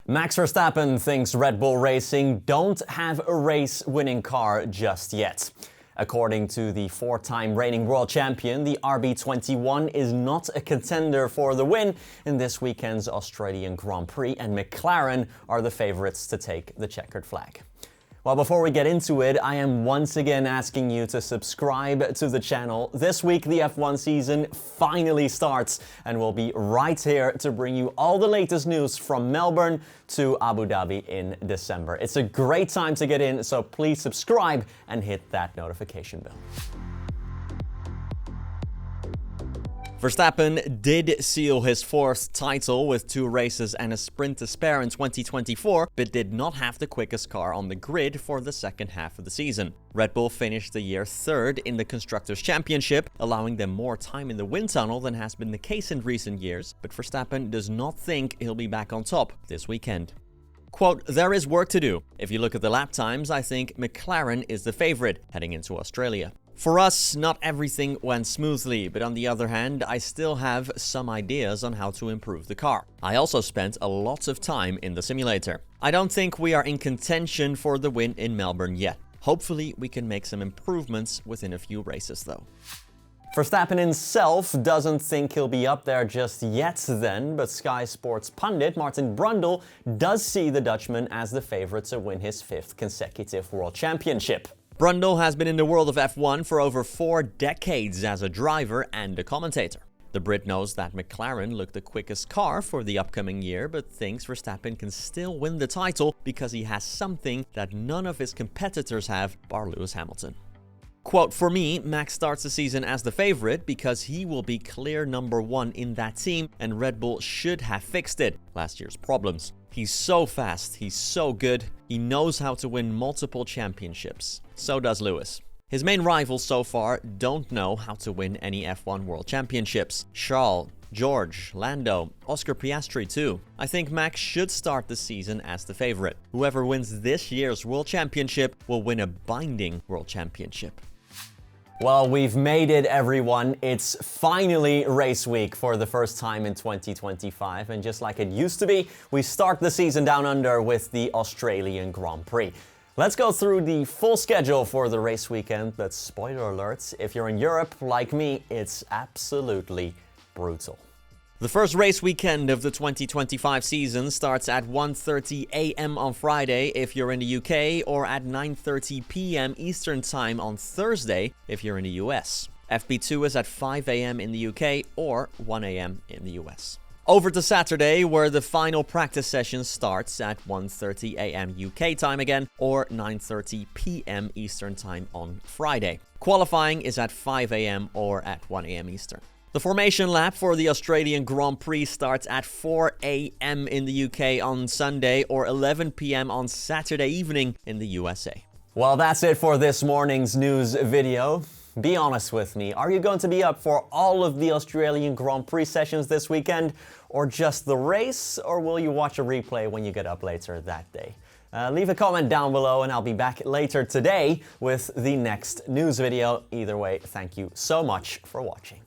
Max Verstappen thinks Red Bull Racing don't have a race-winning car just yet. According to the four-time reigning world champion, the RB21 is not a contender for the win in this weekend's Australian Grand Prix, and McLaren are the favourites to take the checkered flag. Well, before we get into it, I am once again asking you to subscribe to the channel. This week, the F1 season finally starts, and we'll be right here to bring you all the latest news from Melbourne to Abu Dhabi in December. It's a great time to get in, so please subscribe and hit that notification bell. Verstappen did seal his fourth title with 2 races and a sprint to spare in 2024, but did not have the quickest car on the grid for the second half of the season. Red Bull finished the year third in the Constructors' Championship, allowing them more time in the wind tunnel than has been the case in recent years, but Verstappen does not think he'll be back on top this weekend. Quote, "There is work to do. If you look at the lap times, I think McLaren is the favorite heading into Australia. For us, not everything went smoothly, but on the other hand, I still have some ideas on how to improve the car. I also spent a lot of time in the simulator. I don't think we are in contention for the win in Melbourne yet. Hopefully, we can make some improvements within a few races though." Verstappen himself doesn't think he'll be up there just yet then, but Sky Sports pundit Martin Brundle does see the Dutchman as the favorite to win his 5th consecutive world championship. Brundle has been in the world of F1 for over 4 decades as a driver and a commentator. The Brit knows that McLaren looked the quickest car for the upcoming year, but thinks Verstappen can still win the title because he has something that none of his competitors have, bar Lewis Hamilton. Quote, "For me, Max starts the season as the favorite because he will be clear number 1 in that team, and Red Bull should have fixed last year's problems. He's so fast, he's so good, he knows how to win multiple championships. So does Lewis. His main rivals so far don't know how to win any F1 World Championships. Charles, George, Lando, Oscar Piastri too. I think Max should start the season as the favorite. Whoever wins this year's World Championship will win a binding World Championship." Well, we've made it, everyone. It's finally race week for the first time in 2025. And just like it used to be, we start the season down under with the Australian Grand Prix. Let's go through the full schedule for the race weekend, but spoiler alerts, if you're in Europe, like me, it's absolutely brutal. The first race weekend of the 2025 season starts at 1:30 a.m. on Friday if you're in the UK, or at 9:30 p.m. Eastern Time on Thursday if you're in the US. FP2 is at 5 a.m. in the UK or 1 a.m. in the US. Over to Saturday, where the final practice session starts at 1:30 a.m. UK time again, or 9:30 p.m. Eastern Time on Friday. Qualifying is at 5 a.m. or at 1 a.m. Eastern. The formation lap for the Australian Grand Prix starts at 4 a.m. in the UK on Sunday, or 11 p.m. on Saturday evening in the USA. Well, that's it for this morning's news video. Be honest with me, are you going to be up for all of the Australian Grand Prix sessions this weekend, or just the race, or will you watch a replay when you get up later that day? Leave a comment down below and I'll be back later today with the next news video. Either way, thank you so much for watching.